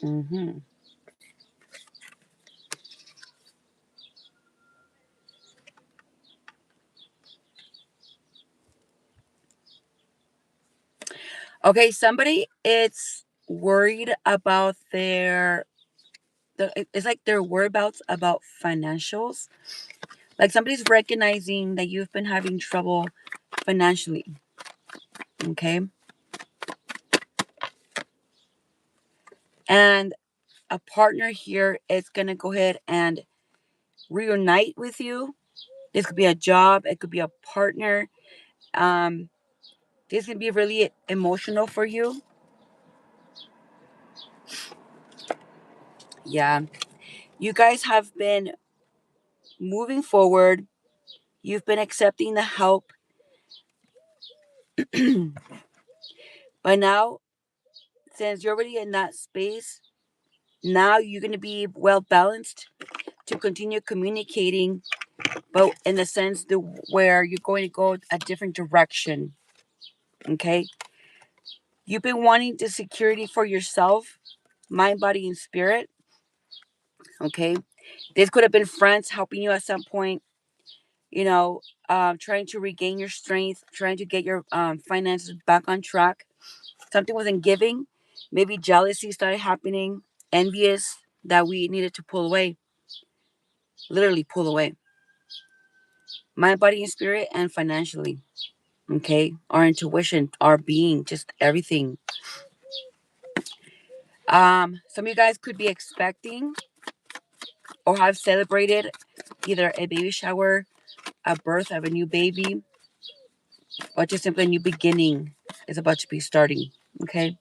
Mm-hmm. Okay, somebody it's worried about it's like their whereabouts about financials. Like somebody's recognizing that you've been having trouble financially. Okay. And a partner here is gonna go ahead and reunite with you. This could be a job, it could be a partner. Um, this can be really emotional for you. Yeah. You guys have been moving forward. You've been accepting the help. But now, since you're already in that space, now you're going to be well balanced to continue communicating, but in the sense where you're going to go a different direction. Okay. You've been wanting the security for yourself, mind, body, and spirit. Okay. This could have been friends helping you at some point, you know, trying to regain your strength, trying to get your finances back on track. Something wasn't giving. Maybe jealousy started happening, envious that we needed to pull away, literally pull away. Mind, body, and spirit, and financially. Okay. Our intuition, our being, just everything. Some of you guys could be expecting or have celebrated either a baby shower, a birth of a new baby, or just simply a new beginning is about to be starting. Okay.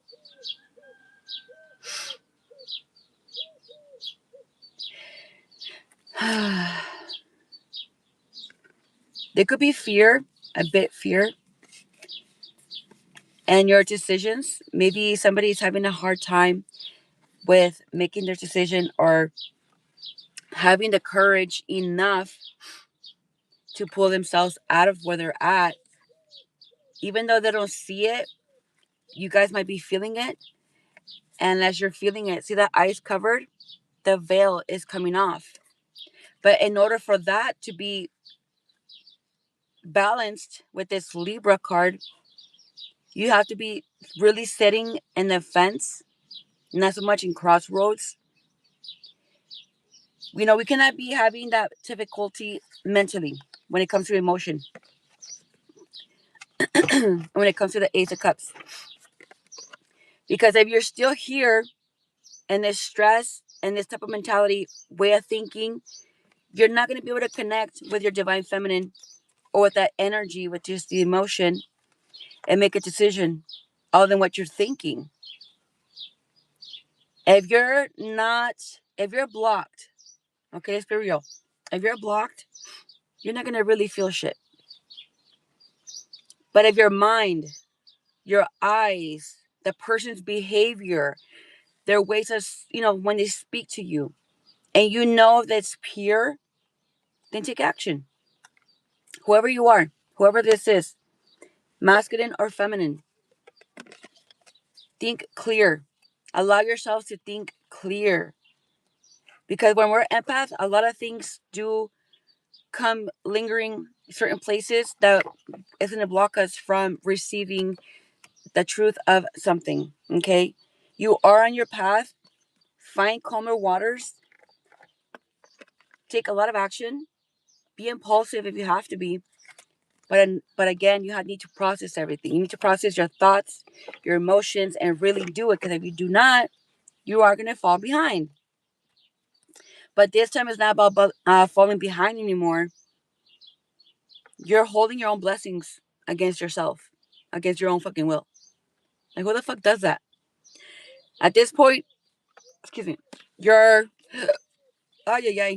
There could be fear, a bit fear, and your decisions. Maybe somebody's having a hard time with making their decision or having the courage enough to pull themselves out of where they're at. Even though they don't see it, you guys might be feeling it. And as you're feeling it, see that eyes covered? The veil is coming off. But in order for that to be balanced with this Libra card, you have to be really sitting in the fence, not so much in crossroads. We cannot be having that difficulty mentally when it comes to emotion, when it comes to the Ace of Cups. Because if you're still here in this stress and this type of mentality, way of thinking, you're not going to be able to connect with your divine feminine or with that energy, with just the emotion, and make a decision other than what you're thinking. If you're blocked, okay, let's be real. If you're blocked, you're not going to really feel shit. But if your mind, your eyes, the person's behavior, their ways of, when they speak to you, and you know that's pure, then take action. Whoever you are, whoever this is, masculine or feminine, think clear. Allow yourselves to think clear. Because when we're empaths, a lot of things do come lingering certain places that is going to block us from receiving the truth of something. Okay. You are on your path. Find calmer waters. Take a lot of action. Be impulsive if you have to be. But again, need to process everything. You need to process your thoughts, your emotions, and really do it. Because if you do not, you are going to fall behind. But this time it's not about falling behind anymore. You're holding your own blessings against yourself, against your own fucking will. Like, who the fuck does that? At this point, excuse me, you're, oh, yeah.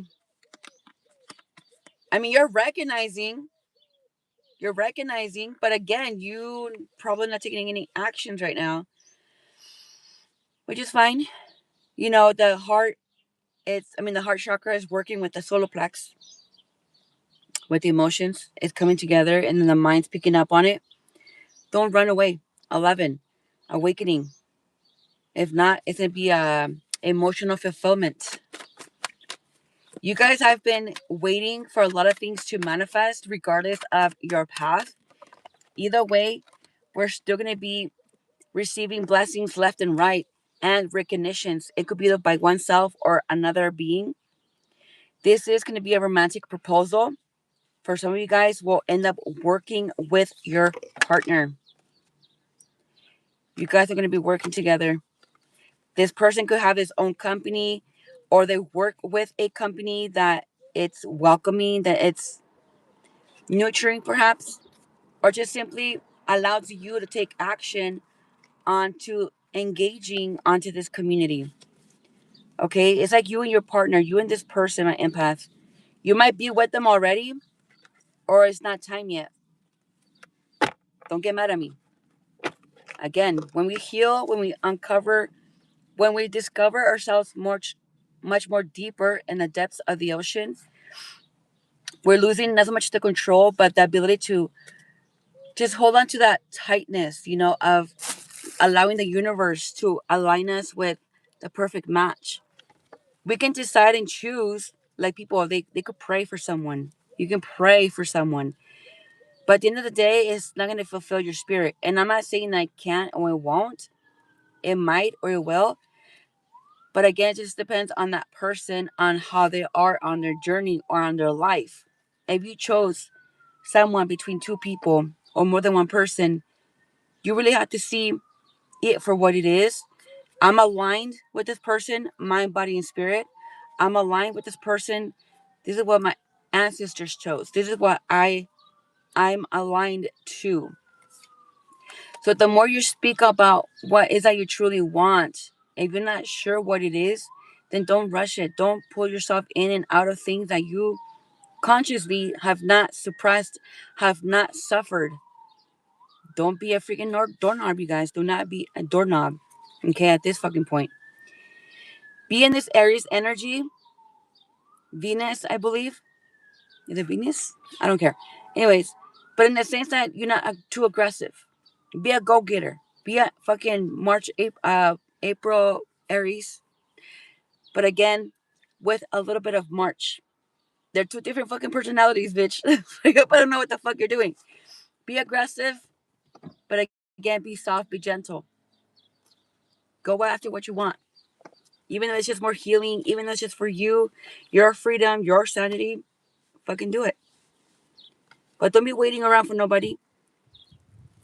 I mean, you're recognizing, but again, you probably not taking any actions right now, which is fine. The heart, the heart chakra is working with the solar plex, with the emotions. It's coming together, and then the mind's picking up on it. Don't run away. 11, awakening. If not, it's going to be emotional fulfillment. You guys have been waiting for a lot of things to manifest regardless of your path. Either way, we're still going to be receiving blessings left and right and recognitions. It could be either by oneself or another being. This is going to be a romantic proposal. For some of you guys, will end up working with your partner. You guys are going to be working together. This person could have his own company, or they work with a company that it's welcoming, that it's nurturing perhaps, or just simply allows you to take action onto engaging onto this community. Okay, it's like you and your partner, you and this person, my empath. You might be with them already, or it's not time yet. Don't get mad at me. Again, when we heal, when we uncover, when we discover ourselves much more deeper in the depths of the ocean, we're losing not so much the control, but the ability to just hold on to that tightness, of allowing the universe to align us with the perfect match. We can decide and choose, like people, they could pray for someone. You can pray for someone. But at the end of the day, it's not going to fulfill your spirit. And I'm not saying that I can't or it won't. It might or it will. But again, it just depends on that person, on how they are on their journey or on their life. If you chose someone between two people or more than one person, you really have to see it for what it is. I'm aligned with this person, mind, body, and spirit. I'm aligned with this person. This is what my ancestors chose. This is what I'm aligned to. So the more you speak about what is that you truly want, if you're not sure what it is, then don't rush it. Don't pull yourself in and out of things that you consciously have not suppressed, have not suffered. Don't be a freaking doorknob, you guys. Do not be a doorknob. Okay, at this fucking point. Be in this Aries energy. Venus, I believe. Is it Venus? I don't care. Anyways, but in the sense that you're not too aggressive. Be a go-getter. Be a fucking April Aries. But again, with a little bit of March. They're two different fucking personalities, bitch. I don't know what the fuck you're doing. Be aggressive, but again, be soft, be gentle. Go after what you want. Even though it's just more healing, even though it's just for you, your freedom, your sanity, fucking do it. But don't be waiting around for nobody.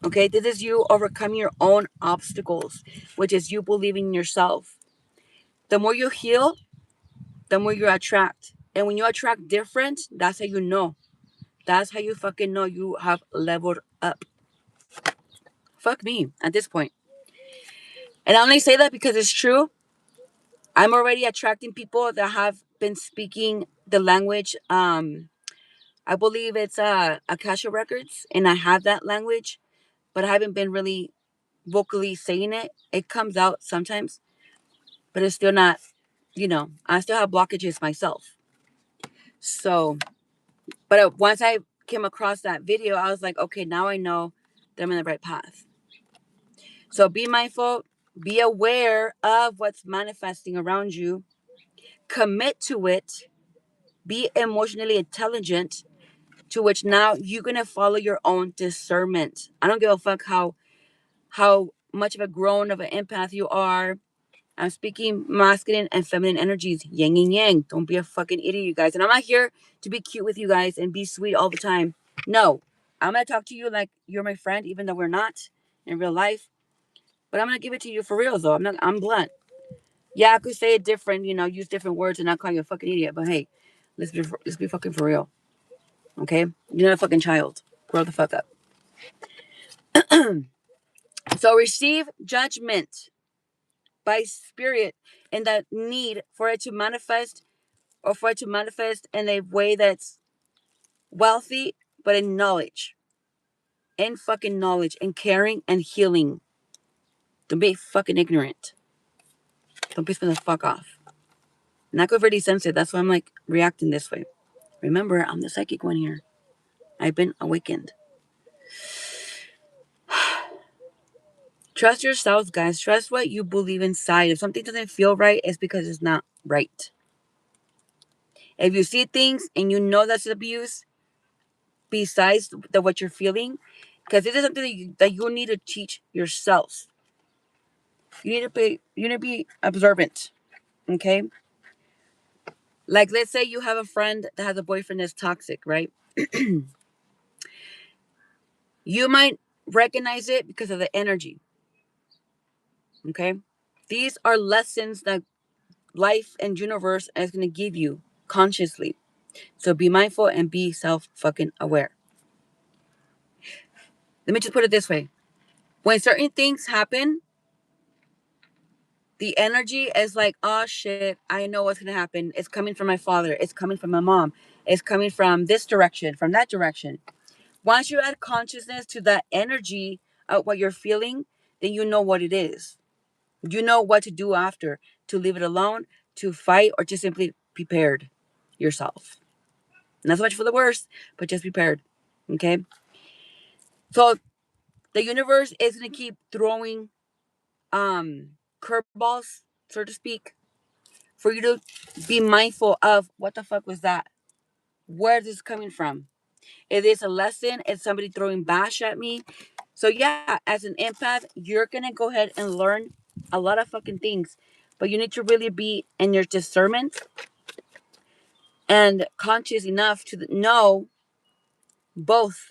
Okay, this is you overcoming your own obstacles, which is you believing in yourself. The more you heal, the more you attract. And when you attract different, that's how you know. That's how you fucking know you have leveled up. Fuck me at this point. And I only say that because it's true. I'm already attracting people that have been speaking the language. I believe it's Akasha Records, and I have that language, but I haven't been really vocally saying it. It comes out sometimes, but it's still not, I still have blockages myself. So, but once I came across that video, I was like, okay, now I know that I'm in the right path. So be mindful, be aware of what's manifesting around you, commit to it, be emotionally intelligent, to which now you're going to follow your own discernment. I don't give a fuck how much of a grown of an empath you are. I'm speaking masculine and feminine energies, yin and yang. Don't be a fucking idiot, you guys. And I'm not here to be cute with you guys and be sweet all the time. No, I'm going to talk to you like you're my friend, even though we're not in real life. But I'm going to give it to you for real, though. I'm blunt. Yeah, I could say it different, use different words and not call you a fucking idiot. But hey, let's be fucking for real. Okay? You're not a fucking child. Grow the fuck up. So receive judgment by spirit and that need for it to manifest, or for it to manifest in a way that's wealthy, but in knowledge. In fucking knowledge and caring and healing. Don't be fucking ignorant. Don't piss me the fuck off. And I could really sense it. That's why I'm like reacting this way. Remember, I'm the psychic one here. I've been awakened. Trust yourselves, guys. Trust what you believe inside. If something doesn't feel right, it's because it's not right. If you see things and you know that's abuse, besides what you're feeling, because this is something that you need to teach yourself. You need to be observant. Okay. Like, let's say you have a friend that has a boyfriend that's toxic, right? You might recognize it because of the energy. Okay. These are lessons that life and universe is going to give you consciously. So be mindful and be self fucking aware. Let me just put it this way. When certain things happen, the energy is like, oh shit, I know what's going to happen. It's coming from my father. It's coming from my mom. It's coming from this direction, from that direction. Once you add consciousness to that energy of what you're feeling, then you know what it is. You know what to do after, to leave it alone, to fight, or just simply prepared yourself. Not so much for the worst, but just prepared. Okay? So the universe is going to keep throwing curveballs, so to speak, for you to be mindful of what the fuck was that? Where is this coming from? Is this a lesson? Is somebody throwing bash at me? So yeah, as an empath, you're gonna go ahead and learn a lot of fucking things. But you need to really be in your discernment and conscious enough to know both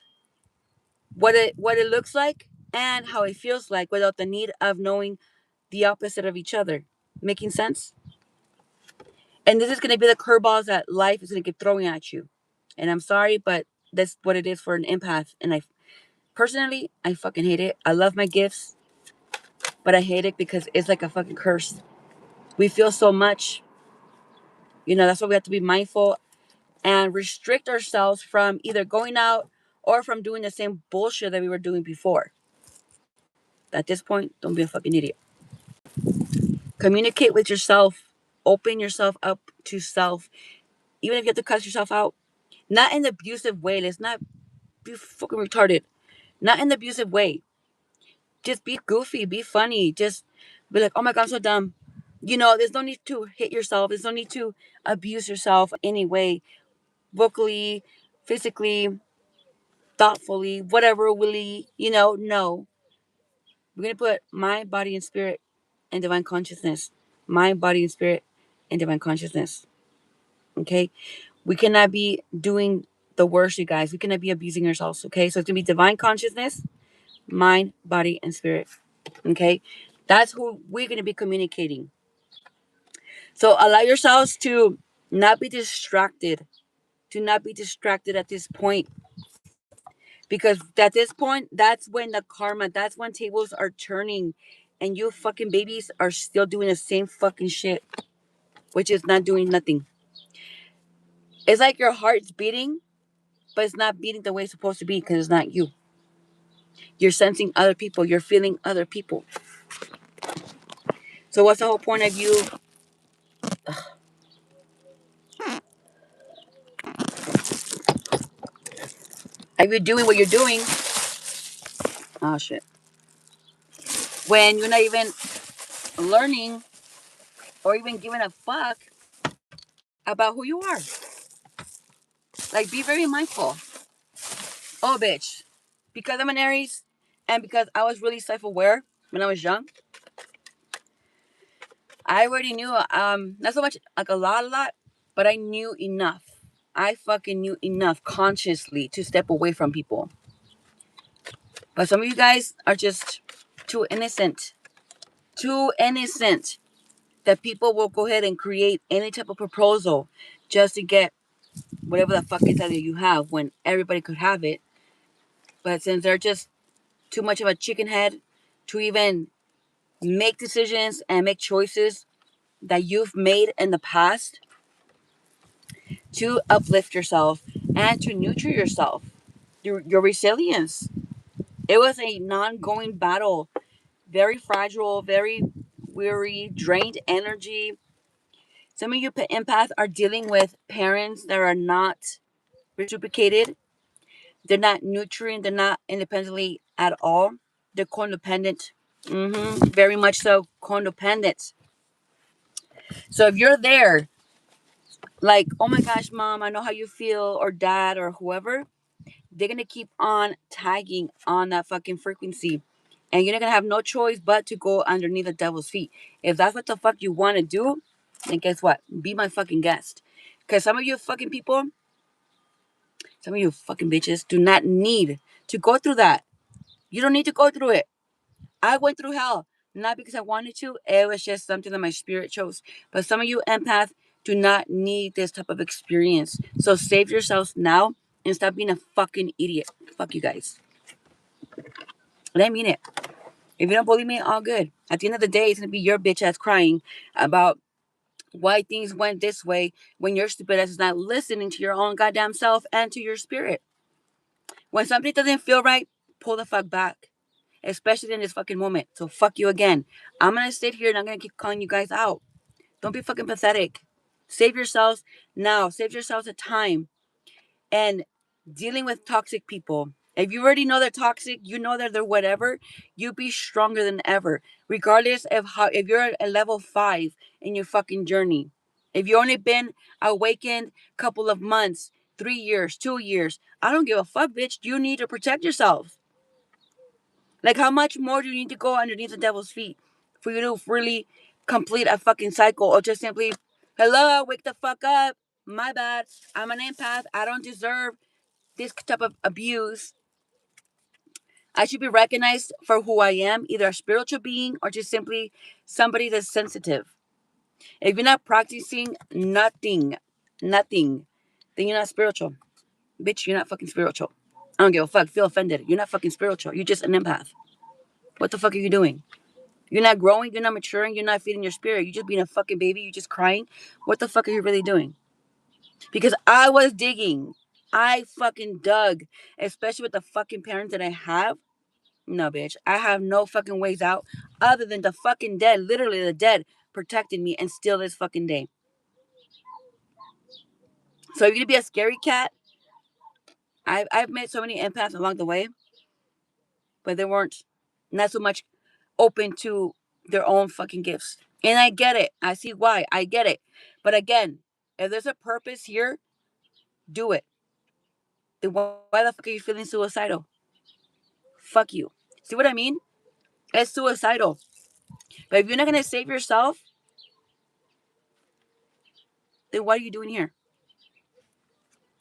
what it looks like and how it feels like without the need of knowing the opposite of each other. Making sense? And this is going to be the curveballs that life is going to keep throwing at you. And I'm sorry, but that's what it is for an empath. And I personally, I fucking hate it. I love my gifts, but I hate it because it's like a fucking curse. We feel so much. That's why we have to be mindful and restrict ourselves from either going out or from doing the same bullshit that we were doing before. At this point, don't be a fucking idiot. Communicate with yourself. Open yourself up to self. Even if you have to cuss yourself out. Not in the abusive way. Let's not be fucking retarded. Not in the abusive way. Just be goofy. Be funny. Just be like, oh my God, I'm so dumb. There's no need to hit yourself. There's no need to abuse yourself in any way. Vocally, physically, thoughtfully, whatever, willy, no. We're going to put mind, body, and spirit and divine consciousness. Mind, body, and spirit and divine consciousness. Okay? We cannot be doing the worst, you guys. We cannot be abusing ourselves. Okay? So it's going to be divine consciousness, mind, body, and spirit. Okay? That's who we're going to be communicating. So allow yourselves to not be distracted. To not be distracted at this point. Because at this point, that's when the karma, that's when tables are turning and you fucking babies are still doing the same fucking shit, which is not doing nothing. It's like your heart's beating, but it's not beating the way it's supposed to be because it's not you. You're sensing other people, you're feeling other people. So, what's the whole point of you? Are you doing what you're doing? Oh, shit. When you're not even learning or even giving a fuck about who you are. Like, be very mindful. Oh, bitch. Because I'm an Aries and because I was really self-aware when I was young, I already knew, not so much, like a lot, but I knew enough. I fucking knew enough consciously to step away from people. But some of you guys are just too innocent. Too innocent that people will go ahead and create any type of proposal just to get whatever the fuck is that you have when everybody could have it. But since they're just too much of a chicken head to even make decisions and make choices that you've made in the past to uplift yourself and to nurture yourself, your resilience. It was a non-going battle, very fragile, very weary, drained energy. Some of you empaths are dealing with parents that are not reciprocated. They're not nurturing. They're not independently at all. They're codependent. Very much so codependent. So if you're there, like, oh my gosh, mom, I know how you feel, or dad, or whoever, they're gonna keep on tagging on that fucking frequency. And you're not gonna have no choice but to go underneath the devil's feet. If that's what the fuck you wanna do, then guess what? Be my fucking guest. Cause some of you fucking people, some of you fucking bitches do not need to go through that. You don't need to go through it. I went through hell, not because I wanted to. It was just something that my spirit chose. But some of you empaths do not need this type of experience. So save yourselves now and stop being a fucking idiot. Fuck you guys. And I mean it. If you don't believe me, all good. At the end of the day, it's gonna be your bitch ass crying about why things went this way when your stupid ass is not listening to your own goddamn self and to your spirit. When something doesn't feel right, pull the fuck back. Especially in this fucking moment. So fuck you again. I'm gonna sit here and I'm gonna keep calling you guys out. Don't be fucking pathetic. Save yourselves now. Save yourselves the time. And dealing with toxic people. If you already know they're toxic, you know that they're whatever, you be stronger than ever. Regardless of how, if you're at level 5 in your fucking journey. If you only been awakened a couple of months, 3 years, 2 years, I don't give a fuck, bitch. You need to protect yourself. Like, how much more do you need to go underneath the devil's feet for you to really complete a fucking cycle, or just simply, hello, wake the fuck up. My bad. I'm an empath. I don't deserve this type of abuse. I should be recognized for who I am, either a spiritual being or just simply somebody that's sensitive. If you're not practicing nothing, then you're not spiritual. Bitch, you're not fucking spiritual. I don't give a fuck. Feel offended. You're not fucking spiritual. You're just an empath. What the fuck are you doing? You're not growing, you're not maturing, you're not feeding your spirit. You're just being a fucking baby, you're just crying. What the fuck are you really doing? Because I was digging. I fucking dug. Especially with the fucking parents that I have. No, bitch. I have no fucking ways out other than the fucking dead, literally the dead, protecting me and still this fucking day. So if you're gonna be a scary cat, I've met so many empaths along the way, but they weren't not so much open to their own fucking gifts. And I get it. I see why. I get it. But again, if there's a purpose here, do it. Then why the fuck are you feeling suicidal? Fuck you. See what I mean? It's suicidal. But if you're not gonna save yourself, then what are you doing here?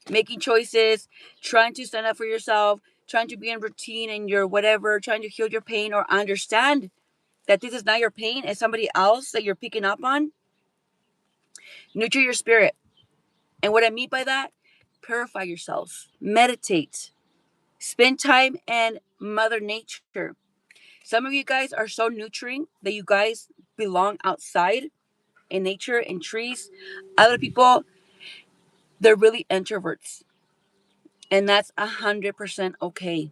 Making choices, trying to stand up for yourself, trying to be in routine and your whatever, trying to heal your pain or understand that this is not your pain, it's somebody else that you're picking up on. Nurture your spirit. And what I mean by that, purify yourself, meditate, spend time in Mother Nature. Some of you guys are so nurturing that you guys belong outside in nature and trees. Other people, they're really introverts. And that's 100% okay.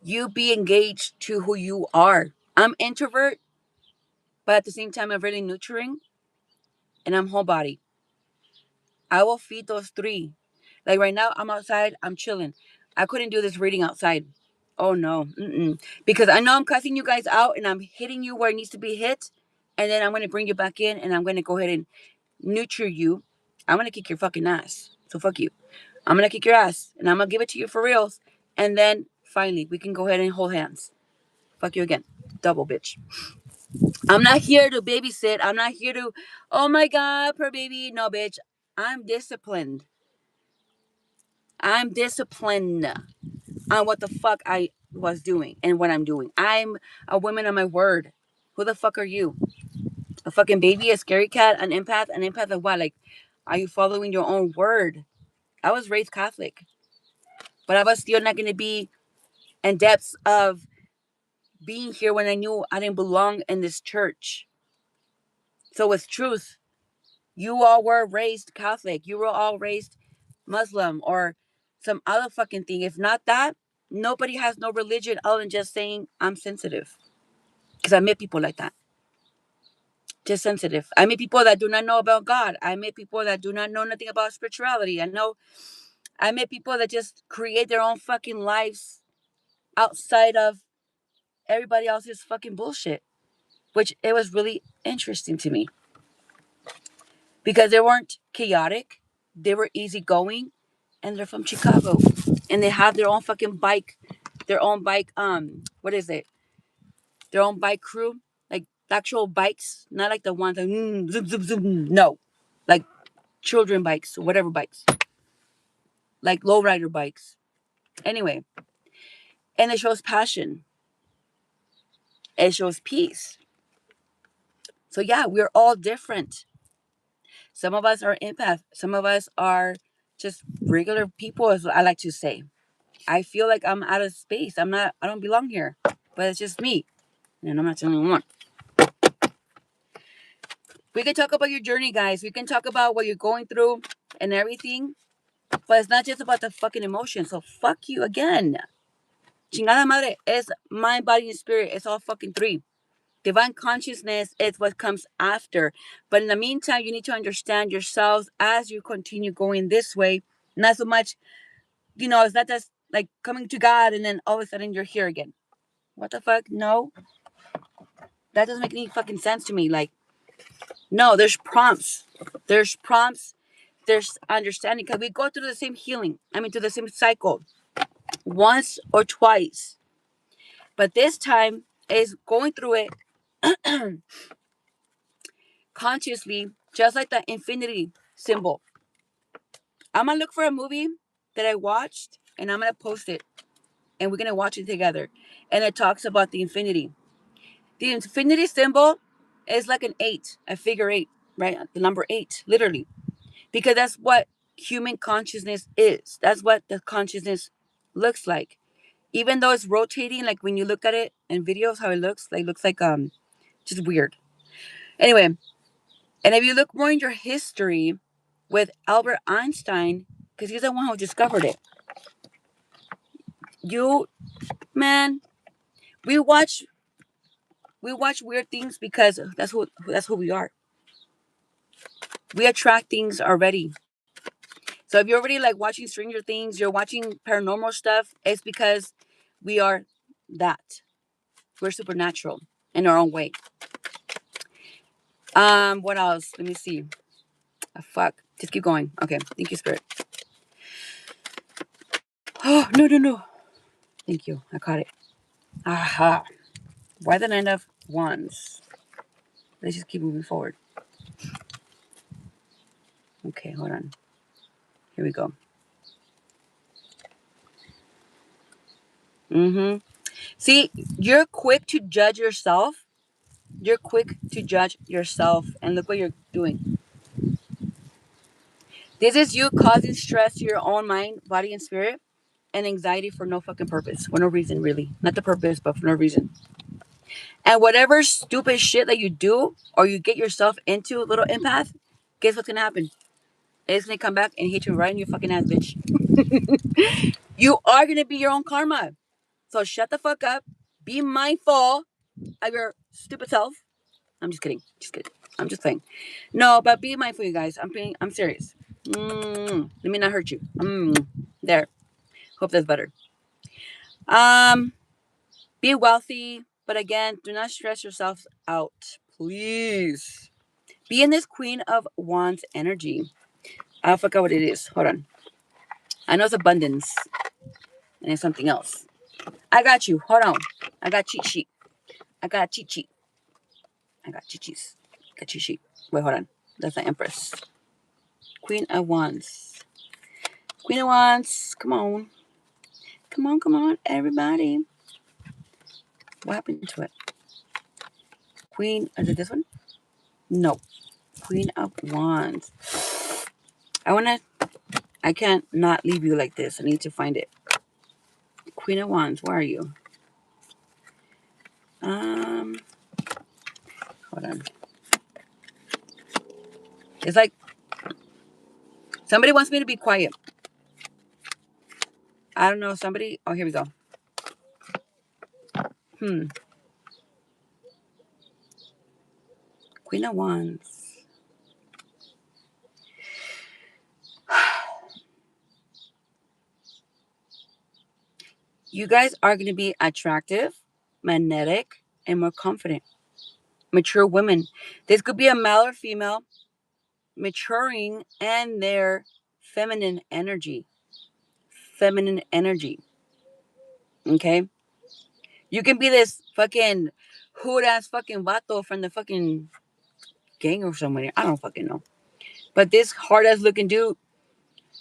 You be engaged to who you are. I'm introvert, but at the same time, I'm really nurturing and I'm whole body. I will feed those three. Like right now, I'm outside, I'm chilling. I couldn't do this reading outside. Oh no. Mm-mm. Because I know I'm cussing you guys out and I'm hitting you where it needs to be hit. And then I'm going to bring you back in and I'm going to go ahead and nurture you. I'm going to kick your fucking ass. So fuck you. I'm going to kick your ass and I'm going to give it to you for reals. And then finally, we can go ahead and hold hands. Fuck you again. Double bitch. I'm not here to babysit. I'm not here to, oh my God, per baby. No, bitch. I'm disciplined. I'm disciplined on what the fuck I was doing and what I'm doing. I'm a woman of my word. Who the fuck are you? A fucking baby, a scary cat, an empath? An empath of what? Like, are you following your own word? I was raised Catholic, but I was still not going to be in depths of being here when I knew I didn't belong in this church. So with truth, you all were raised Catholic. You were all raised Muslim or some other fucking thing. If not that, nobody has no religion other than just saying I'm sensitive. Because I met people like that. Just sensitive. I meet people that do not know about God. I met people that do not know nothing about spirituality. I met people that just create their own fucking lives outside of everybody else's fucking bullshit, which it was really interesting to me because they weren't chaotic, they were easygoing, and they're from Chicago, and they have their own fucking bike, their own bike. What is it? Their own bike crew, like actual bikes, not like the ones that zoom zoom zoom. No, like children bikes, whatever bikes, like lowrider bikes. Anyway, and it shows passion. It shows peace. So yeah, we're all different. Some of us are empath. Some of us are just regular people, as I like to say. I feel like I'm out of space. I'm not. I don't belong here. But it's just me, and I'm not the only one. We can talk about your journey, guys. We can talk about what you're going through and everything. But it's not just about the fucking emotion. So fuck you again. Chingada madre is mind, body, and spirit. It's all fucking three. Divine consciousness is what comes after. But in the meantime, you need to understand yourselves as you continue going this way. Not so much, it's not just like coming to God and then all of a sudden you're here again. What the fuck? No, that doesn't make any fucking sense to me. Like, no, there's prompts. There's prompts. There's understanding because we go through the same healing. I mean, through the same cycle once or twice. But this time is going through it consciously, just like the infinity symbol. I'm going to look for a movie that I watched and I'm going to post it and we're going to watch it together. And it talks about the infinity. The infinity symbol is like an 8, a figure 8, right? The number 8, literally. Because that's what human consciousness is. That's what the consciousness looks like. Even though it's rotating, like when you look at it in videos, how it looks like just weird. Anyway, and if you look more in your history with Albert Einstein, because he's the one who discovered it. Man, we watch weird things because that's who we are. We attract things already. So if you're already like watching Stranger Things, you're watching paranormal stuff, it's because we are that. We're supernatural in our own way. What else? Let me see. Fuck. Just keep going. Okay. Thank you, Spirit. Oh, no. Thank you. I caught it. Aha. Why the 9 of Wands? Let's just keep moving forward. Okay, hold on. Here we go. See, you're quick to judge yourself. You're quick to judge yourself. And look what you're doing. This is you causing stress to your own mind, body, and spirit, and anxiety for no fucking purpose. For no reason, really. Not the purpose, but for no reason. And whatever stupid shit that you do or you get yourself into, little empath, guess what's gonna happen? It's gonna come back and hit you right in your fucking ass, bitch. You are gonna be your own karma. So shut the fuck up. Be mindful of your stupid self. I'm just kidding. Just kidding. I'm just playing. No, but be mindful, you guys. I'm serious. Let me not hurt you. There. Hope that's better. Be wealthy, but again, do not stress yourself out, please. Be in this Queen of Wands energy. I forgot what it is. Hold on. I know it's abundance, and it's something else. I got you. Hold on. I got cheat sheet. I got cheat sheet. I got cheat sheets. Got cheat sheet. Wait, hold on. That's the Empress. Queen of Wands. Queen of Wands. Come on. Come on, everybody. What happened to it? Queen. Is it this one? No. Queen of Wands. I can't not leave you like this. I need to find it. Queen of Wands. Where are you? Hold on. It's like somebody wants me to be quiet. I don't know. Somebody. Oh, here we go. Queen of Wands. You guys are going to be attractive. magnetic, and more confident. Mature women. This could be a male or female maturing and their feminine energy. Feminine energy. Okay? You can be this fucking hood ass fucking vato from the fucking gang or somewhere. I don't fucking know. But this hard ass looking dude,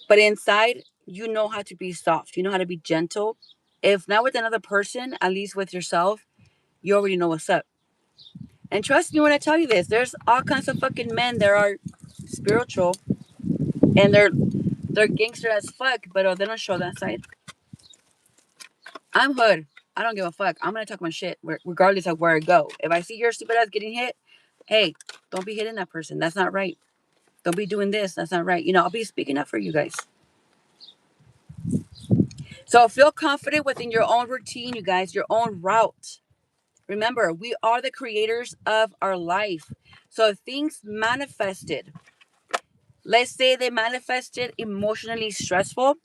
but inside, you know how to be soft. You know how to be gentle. If not with another person, at least with yourself, you already know what's up. And trust me when I tell you this, there's all kinds of fucking men that are spiritual and they're gangster as fuck, but they don't show that side. I'm hood. I don't give a fuck. I'm gonna talk my shit regardless of where I go. If I see your stupid ass getting hit, hey, don't be hitting that person. That's not right. Don't be doing this. That's not right. I'll be speaking up for you guys. So feel confident within your own routine, you guys, your own route. Remember, we are the creators of our life. So if things manifested, let's say they manifested emotionally stressful,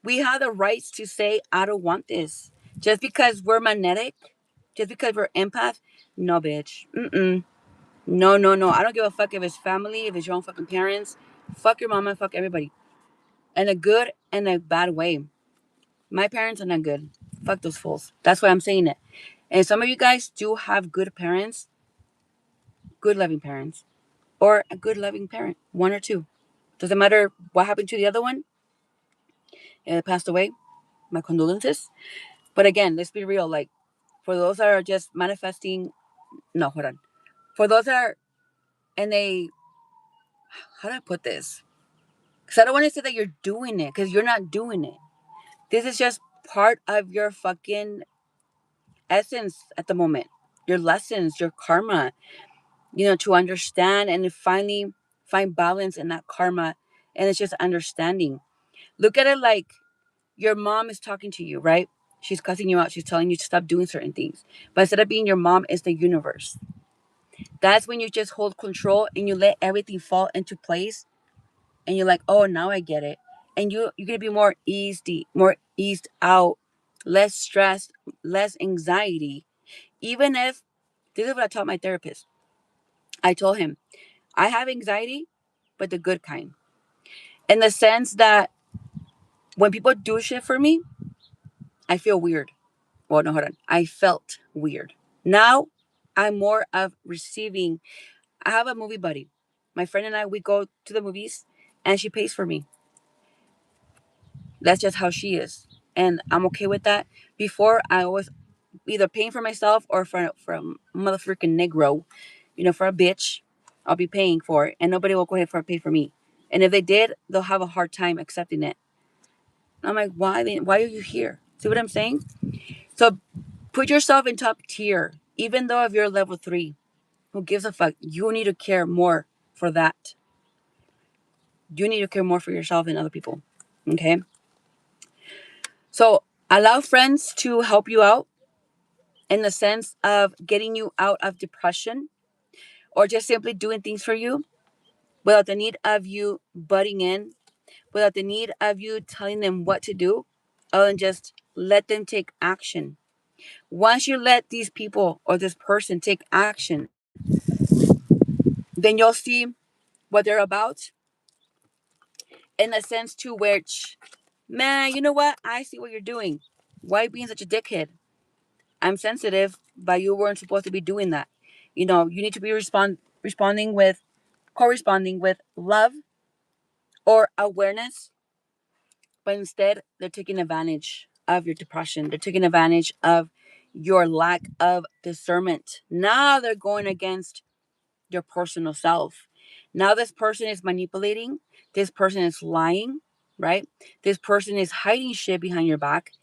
we have the rights to say, I don't want this. Just because we're magnetic, just because we're empath, no, bitch. Mm-mm. No, no, no. I don't give a fuck if it's family, if it's your own fucking parents. Fuck your mama, fuck everybody. In a good and a bad way. My parents are not good. Fuck those fools. That's why I'm saying it. And some of you guys do have good parents, good loving parents, or a good loving parent, one or two. Doesn't matter what happened to the other one. It passed away. My condolences. But again, let's be real. Like, for those that are just manifesting, no, hold on. For those that are, and they, how do I put this? Because I don't want to say that you're doing it, because you're not doing it. This is just part of your fucking essence at the moment. Your lessons, your karma, to understand and finally find balance in that karma. And it's just understanding. Look at it like your mom is talking to you, right? She's cussing you out. She's telling you to stop doing certain things. But instead of being your mom, it's the universe. That's when you just hold control and you let everything fall into place. And you're like, oh, now I get it. And you're gonna be more eased out, less stressed, less anxiety. Even if this is what I taught my therapist. I told him, I have anxiety, but the good kind. In the sense that when people do shit for me, I feel weird. Well, no, hold on. I felt weird. Now I'm more of receiving. I have a movie buddy. My friend and I, we go to the movies and she pays for me. That's just how she is. And I'm okay with that. Before, I was either paying for myself or for a motherfucking Negro, for a bitch. I'll be paying for it. And nobody will go ahead for pay for me. And if they did, they'll have a hard time accepting it. I'm like, why are you here? See what I'm saying? So put yourself in top tier. Even though if you're level 3, who gives a fuck? You need to care more for that. You need to care more for yourself than other people. Okay? So allow friends to help you out in the sense of getting you out of depression or just simply doing things for you without the need of you butting in, without the need of you telling them what to do, other than just let them take action. Once you let these people or this person take action, then you'll see what they're about in a sense to which, man, you know what? I see what you're doing. Why are you being such a dickhead? I'm sensitive, but you weren't supposed to be doing that. You need to be corresponding with love or awareness, but instead they're taking advantage of your depression. They're taking advantage of your lack of discernment. Now they're going against your personal self. Now this person is manipulating. This person is lying, right? This person is hiding shit behind your back.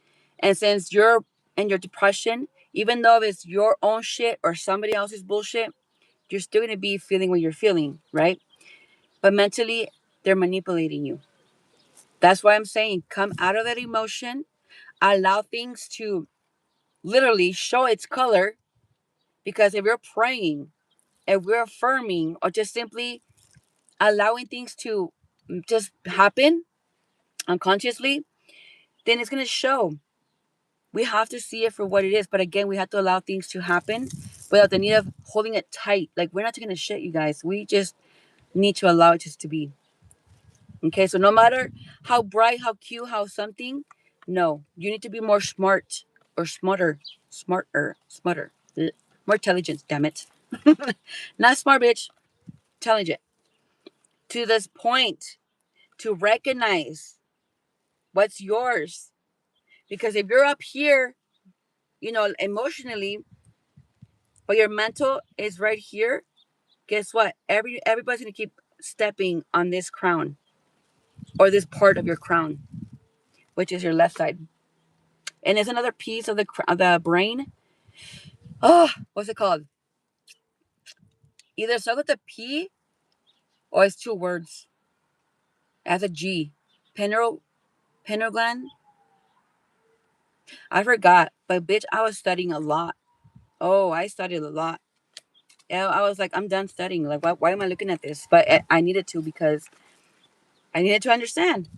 And since you're in your depression, even though it's your own shit or somebody else's bullshit, you're still going to be feeling what you're feeling, right? But mentally, they're manipulating you. That's why I'm saying come out of that emotion, allow things to literally show its color. Because if you're praying, if we're affirming, or just simply allowing things to just happen unconsciously, then it's going to show. We have to see it for what it is. But again, we have to allow things to happen without the need of holding it tight. Like, we're not taking a shit, you guys. We just need to allow it just to be. Okay, so no matter how bright, how cute, how something, no, you need to be more smart or smarter, more intelligent, damn it. Not smart, bitch, intelligent. To this point, to recognize what's yours. Because if you're up here, emotionally, but your mental is right here, guess what? Everybody's gonna keep stepping on this crown or this part of your crown, which is your left side. And it's another piece of the brain. Oh, what's it called? Either start with a P or it's two words. It has a G. Pineal gland. I forgot, but bitch, I was studying a lot. Oh, I studied a lot. Yeah, I was like, I'm done studying. Like, why am I looking at this? But I needed to, because I needed to understand,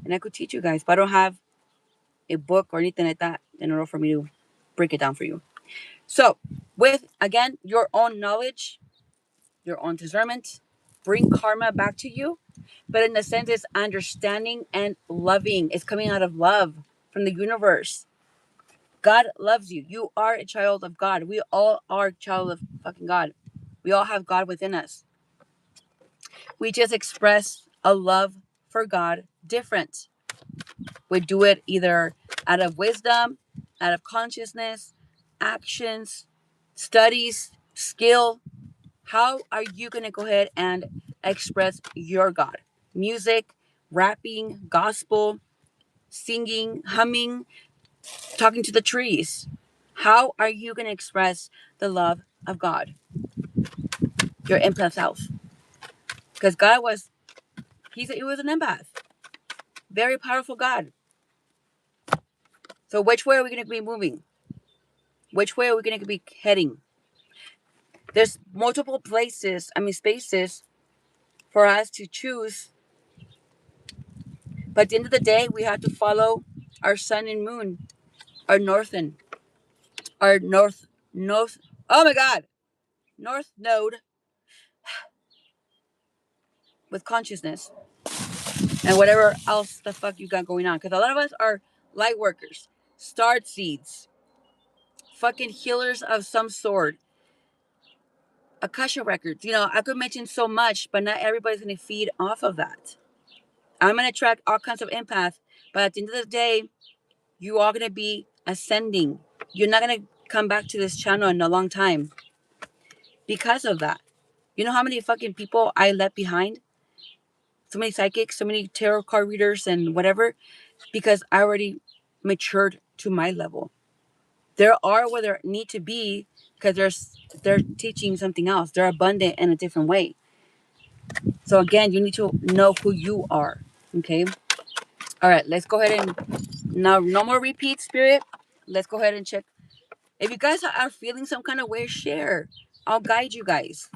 and I could teach you guys. But I don't have a book or anything like that in order for me to break it down for you. So, with again your own knowledge, your own discernment, bring karma back to you. But in the sense, it's understanding and loving. It's coming out of love from the universe. God loves you. You are a child of God. We all are a child of fucking God. We all have God within us. We just express a love for God different. We do it either out of wisdom, out of consciousness, actions, studies, skill. How are you going to go ahead and express your God? Music, rapping, gospel, singing, humming, talking to the trees. How are you going to express the love of God? Your empath self. Because God he was an empath. Very powerful God. So which way are we going to be moving? Which way are we going to be heading? There's multiple spaces for us to choose. But at the end of the day, we have to follow our sun and moon, our north, oh my God, north node with consciousness and whatever else the fuck you got going on. Because a lot of us are light workers, star seeds, fucking healers of some sort, Akasha records. I could mention so much, but not everybody's going to feed off of that. I'm going to attract all kinds of empaths, but at the end of the day, you are going to be ascending. You're not going to come back to this channel in a long time because of that. You know how many fucking people I left behind? So many psychics, so many tarot card readers and whatever, because I already matured to my level. There are where they need to be because they're teaching something else. They're abundant in a different way. So again, you need to know who you are. Okay. All right. Let's go ahead and now no more repeat, spirit. Let's go ahead and check. If you guys are feeling some kind of way, share. I'll guide you guys.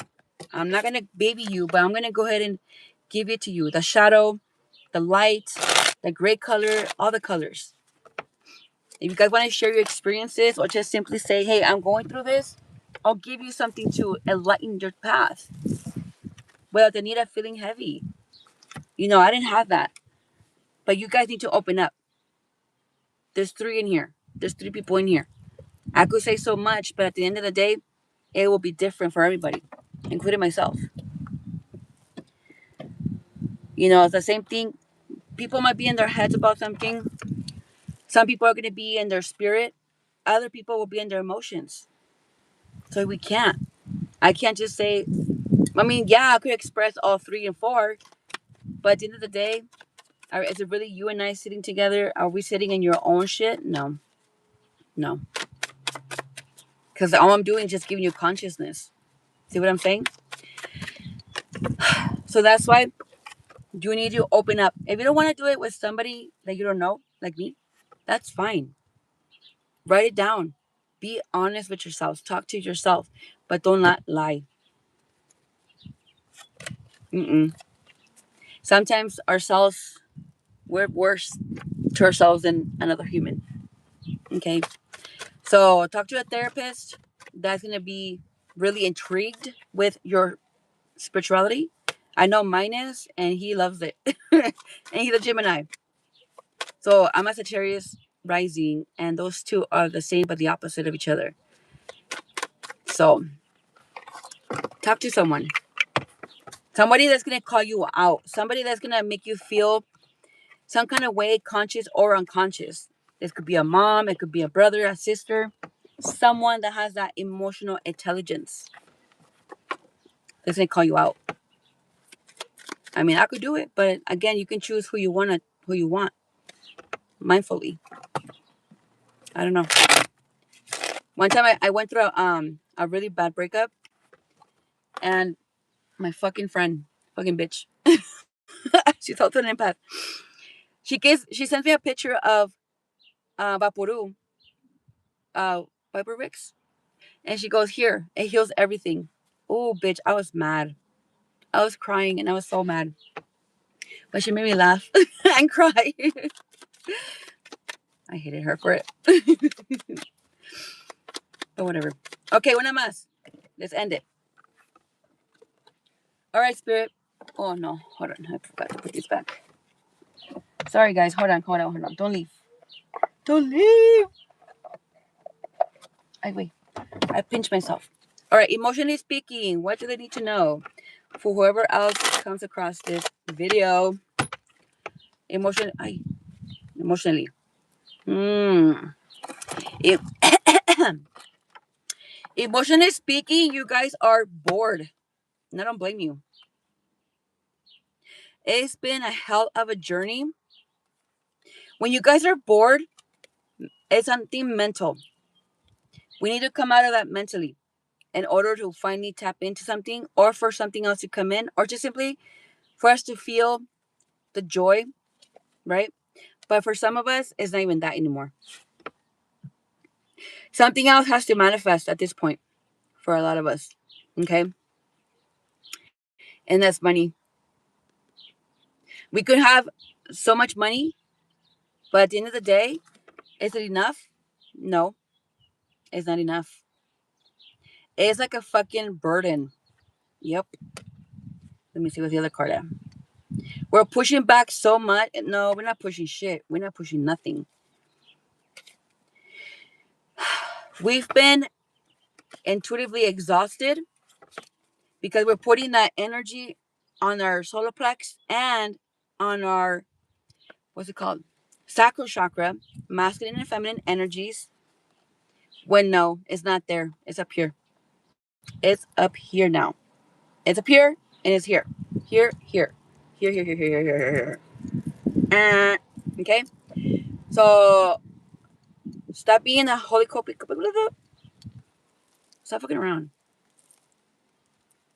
I'm not gonna baby you, but I'm gonna go ahead and give it to you. The shadow, the light, the gray color, all the colors. If you guys want to share your experiences or just simply say, hey, I'm going through this, I'll give you something to enlighten your path without the need of feeling heavy. I didn't have that. But you guys need to open up. There's three in here. There's three people in here. I could say so much, but at the end of the day, it will be different for everybody, including myself. It's the same thing. People might be in their heads about something. Some people are going to be in their spirit. Other people will be in their emotions. So we can't. I can't just say, yeah, I could express all three and four. But at the end of the day, is it really you and I sitting together? Are we sitting in your own shit? No. No. Because all I'm doing is just giving you consciousness. See what I'm saying? So that's why you need to open up. If you don't want to do it with somebody that you don't know, like me, that's fine. Write it down. Be honest with yourself. Talk to yourself. But don't not lie. Sometimes we're worse to ourselves than another human. Okay. So talk to a therapist that's going to be really intrigued with your spirituality. I know mine is, and he loves it. And he's a Gemini. So I'm a Sagittarius rising, and those two are the same but the opposite of each other. So talk to someone. Somebody that's going to call you out. Somebody that's going to make you feel some kind of way, conscious or unconscious. This could be a mom, it could be a brother, a sister, someone that has that emotional intelligence that's going to call you out. I mean, I could do it, but again, you can choose who you want mindfully. I don't know. One time I went through a really bad breakup, and my fucking friend, fucking bitch, she's also an empath. She sent me a picture of Vaporu, Viperix, and she goes, "Here, it heals everything." Oh, bitch, I was mad. I was crying, and I was so mad, but she made me laugh and cry. I hated her for it, but whatever. Okay, una más. Let's end it. All right, Spirit. Oh, no. Hold on. I forgot to put these back. Sorry, guys. Hold on. Don't leave. Don't leave. Wait. I pinched myself. All right. Emotionally speaking, what do they need to know? For whoever else comes across this video, emotionally. It, emotionally speaking, you guys are bored. And I don't blame you. It's been a hell of a journey. When you guys are bored, it's something mental. We need to come out of that mentally in order to finally tap into something, or for something else to come in, or just simply for us to feel the joy, right? But for some of us, it's not even that anymore. Something else has to manifest at this point for a lot of us, okay? And that's money. We could have so much money, but at the end of the day, is it enough? No, it's not enough. It's like a fucking burden. Yep. Let me see what's the other card at. We're pushing back so much. No, we're not pushing shit. We're not pushing nothing. We've been intuitively exhausted because we're putting that energy on our solar plex and on our, what's it called? Sacral chakra, masculine and feminine energies. When no, it's not there. It's up here. It's up here now. It's up here and it's here. Here, here. Here, here, here, here, here, here, here. Okay? So stop being a holy copy. Stop fucking around.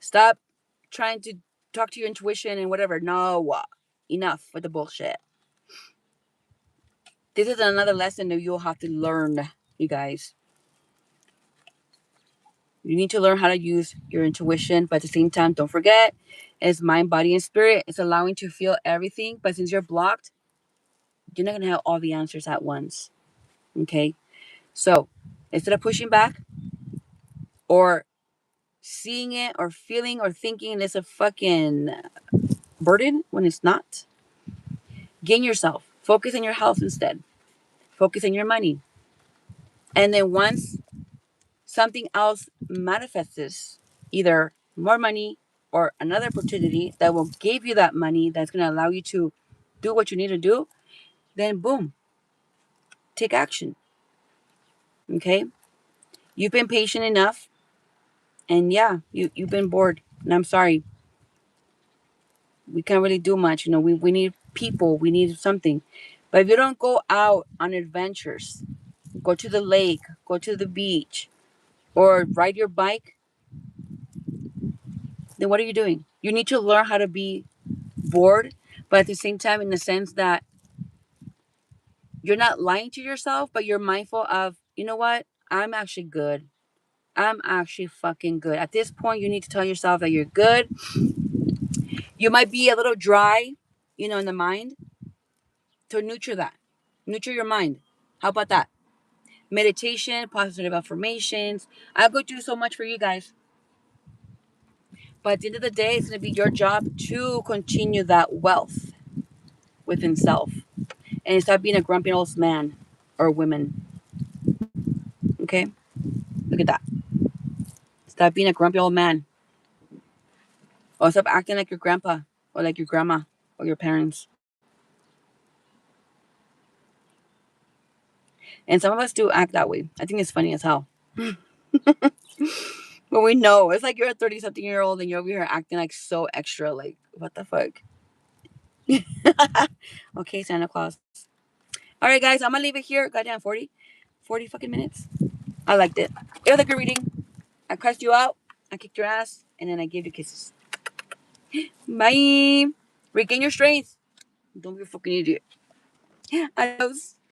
Stop trying to talk to your intuition and whatever. No. Enough with the bullshit. This is another lesson that you'll have to learn, you guys. You need to learn how to use your intuition, but at the same time, don't forget, it's mind, body, and spirit. It's allowing to feel everything, but since you're blocked, you're not going to have all the answers at once. Okay? So, instead of pushing back or seeing it or feeling or thinking it's a fucking burden when it's not, gain yourself. Focus on your health instead. Focus on your money. And then once something else manifests, either more money or another opportunity that will give you that money that's going to allow you to do what you need to do, then boom, take action. Okay? You've been patient enough, and yeah, you've been bored, and I'm sorry. We can't really do much. We need people, we need something. But if you don't go out on adventures, go to the lake, go to the beach, or ride your bike, then what are you doing? You need to learn how to be bored, but at the same time, in the sense that you're not lying to yourself, but you're mindful of, you know what? I'm actually good. I'm actually fucking good. At this point, you need to tell yourself that you're good. You might be a little dry, in the mind, to nurture that. Nurture your mind. How about that? meditation, positive affirmations. I'll go do so much for you guys. But at the end of the day, it's going to be your job to continue that wealth within self. And stop being a grumpy old man or woman. Okay? Look at that. Stop being a grumpy old man. Or stop acting like your grandpa or like your grandma or your parents. And some of us do act that way. I think it's funny as hell. But we know. It's like you're a 30-something-year-old and you're over here acting like so extra. Like, what the fuck? Okay, Santa Claus. All right, guys. I'm going to leave it here. Goddamn, 40 fucking minutes. I liked it. It was a good reading. I cussed you out. I kicked your ass. And then I gave you kisses. Bye. Regain your strength. Don't be a fucking idiot. Adios.